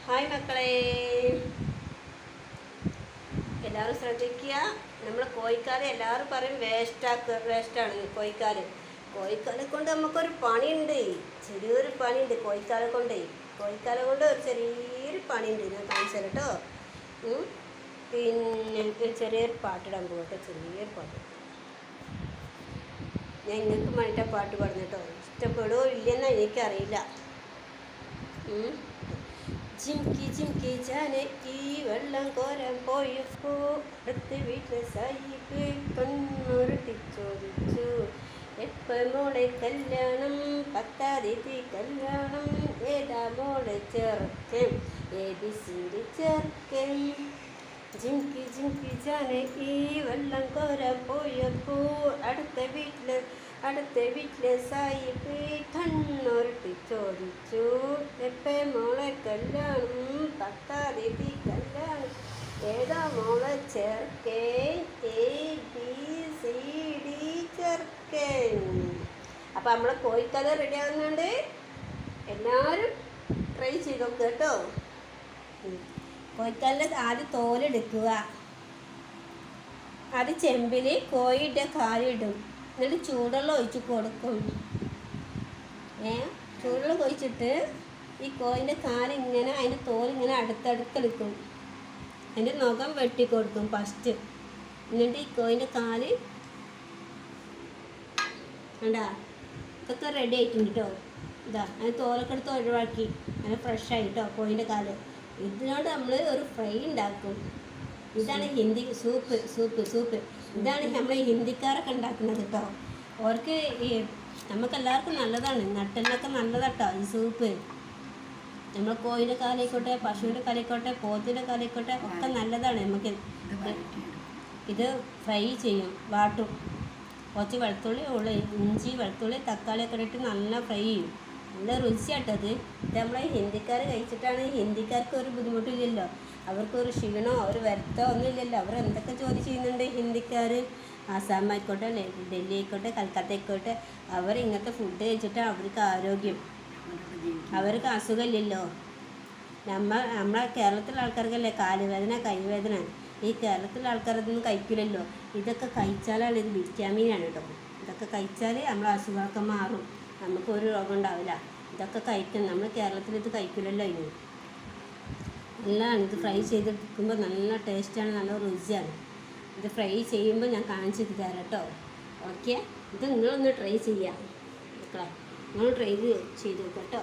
Hi മക്കളെ, എല്ലാവരും ശ്രദ്ധിക്കുക. നമ്മൾ കോഴിക്കാല് എല്ലാവരും പറയും വേസ്റ്റാണ് കോഴിക്കാലെ കൊണ്ട് നമുക്കൊരു പണിയുണ്ട്, ചെറിയൊരു പണിയുണ്ട് കോഴിക്കാലെ കൊണ്ട് ഒരു ചെറിയൊരു പണിയുണ്ട്. ഞാൻ കാണിച്ചു കേട്ടോ. പിന്നെ ചെറിയൊരു പാട്ടിടാൻ പോകട്ടെ, ചെറിയൊരു പാട്ട്. ഞാൻ നിങ്ങൾക്ക് വേണ്ടിയിട്ടാണ് പാട്ട് പാടുന്നത് കേട്ടോ. ഇഷ്ടപ്പെടുമോ ഇല്ലെന്നാ എനിക്കറിയില്ല. ജിംകി ജിംകി ജാനകി വെള്ളം കോരാൻ പോയപ്പോ അടുത്ത വീട്ടിലെ സായിപ്പ് കണ്ണുരുട്ടി ചോദിച്ചു, എപ്പ മോളെ കല്യാണം? 10-ാം തീയതി കല്യാണം. ഏതാ മോളെ ചേർക്കൻ? ABC ചേർക്കൻ. ജിംകി ജിംകി ജാനകി വെള്ളം കോരാൻ പോയപ്പോ അടുത്ത വീട്ടിലെ സായിപ്പ് കണ്ണുരുട്ടി ചോദിച്ചു, എപ്പ മോളെ കല്യാണം? 10-ാം തീയതി കല്യാണം. ഏതാ മോളെ ചേർക്കൻ? ABCD ചേർക്കൻ. അപ്പം നമ്മളെ കോഴിക്കല റെഡി ആകുന്നുണ്ട്. എല്ലാവരും ട്രൈ ചെയ്ത് നോക്കുക കേട്ടോ. കോഴിക്കലിൻ്റെ ആദ്യം തോലെടുക്കുക. അത് ചെമ്പിൽ കോഴിയുടെ കാലിടും. എന്നിട്ട് ചൂടുവെള്ളം ഒഴിച്ച് കൊടുക്കും. ചൂടുവെള്ളം ഒഴിച്ചിട്ട് ഈ കോഴിൻ്റെ കാലിങ്ങനെ അതിൻ്റെ തോലിങ്ങനെ അടുത്തെടുക്കും. അതിൻ്റെ നഖം വെട്ടി കൊടുക്കും ഫസ്റ്റ്. എന്നിട്ട് ഈ കോഴിൻ്റെ കാല് വേണ്ടാ ഇതൊക്കെ റെഡി ആയിട്ടുണ്ട് കേട്ടോ. ഇതാ അതിന് തോലൊക്കെ എടുത്ത് ഒഴിവാക്കി അങ്ങനെ ഫ്രഷായിട്ടോ കോഴിൻ്റെ കാല്. ഇതിനോട് നമ്മൾ ഒരു ഫ്രൈ ഉണ്ടാക്കും. ഇതാണ് സൂപ്പ്. ഇതാണ് നമ്മൾ ഹിന്ദിക്കാരൊക്കെ ഉണ്ടാക്കുന്നത് കേട്ടോ. അവർക്ക് നമുക്കെല്ലാവർക്കും നല്ലതാണ്, നട്ടലിനൊക്കെ നല്ലതാട്ടോ ഈ സൂപ്പ്. നമ്മൾ കോഴിൻ്റെ കാലായിക്കോട്ടെ, പശുവിൻ്റെ കാലായിക്കോട്ടെ, പോത്തിൻ്റെ കാലായിക്കോട്ടെ ഒക്കെ നല്ലതാണ്. നമുക്ക് ഇത് ഫ്രൈ ചെയ്യും, വാട്ടും. കുറച്ച് വെളുത്തുള്ളി, ഇഞ്ചി, വെളുത്തുള്ളി, തക്കാളിയൊക്കെ ഇട്ടിട്ട് നല്ല ഫ്രൈ ചെയ്യും. നല്ല രുചിയാട്ടത്. ഇത് നമ്മളെ ഹിന്ദിക്കാർ കഴിച്ചിട്ടാണ്. ഹിന്ദിക്കാർക്ക് ഒരു ബുദ്ധിമുട്ടില്ലല്ലോ, അവർക്കൊരു ക്ഷീണോ ഒരു വരുത്തോ ഒന്നും ഇല്ലല്ലോ. അവർ എന്തൊക്കെ ജോലി ചെയ്യുന്നുണ്ട് ഹിന്ദിക്കാർ. ആസാം ആയിക്കോട്ടെ, ഡൽഹി ആയിക്കോട്ടെ, കൽക്കത്ത ആയിക്കോട്ടെ, അവർ ഇങ്ങനത്തെ ഫുഡ് കഴിച്ചിട്ടാണ് അവർക്ക് ആരോഗ്യം. അവർക്ക് അസുഖമില്ലല്ലോ. നമ്മളെ കേരളത്തിലെ ആൾക്കാർക്കല്ലേ കാലുവേദന, കൈവേദന. ഈ കേരളത്തിലെ ആൾക്കാരതൊന്നും കഴിക്കില്ലല്ലോ. ഇതൊക്കെ കഴിച്ചാലാണ്, ഇത് വിറ്റാമിനാണ് കേട്ടോ. ഇതൊക്കെ കഴിച്ചാൽ നമ്മളെ അസുഖമൊക്കെ മാറും, നമുക്കൊരു രോഗം ഉണ്ടാവില്ല. ഇതൊക്കെ കഴിക്കണം. നമ്മൾ കേരളത്തിൽ ഇത് കഴിക്കില്ലല്ലോ. ഇനി നല്ലതാണ്. ഇത് ഫ്രൈ ചെയ്തെടുക്കുമ്പോൾ നല്ല ടേസ്റ്റാണ്, നല്ല രുചിയാണ്. ഇത് ഫ്രൈ ചെയ്യുമ്പോൾ ഞാൻ കാണിച്ചു തരാം കേട്ടോ. ഓക്കെ, ഇത് നിങ്ങളൊന്ന് ട്രൈ ചെയ്യാം മക്കളെ. നിങ്ങൾ ട്രൈ ചെയ്ത് നോക്കാം കേട്ടോ.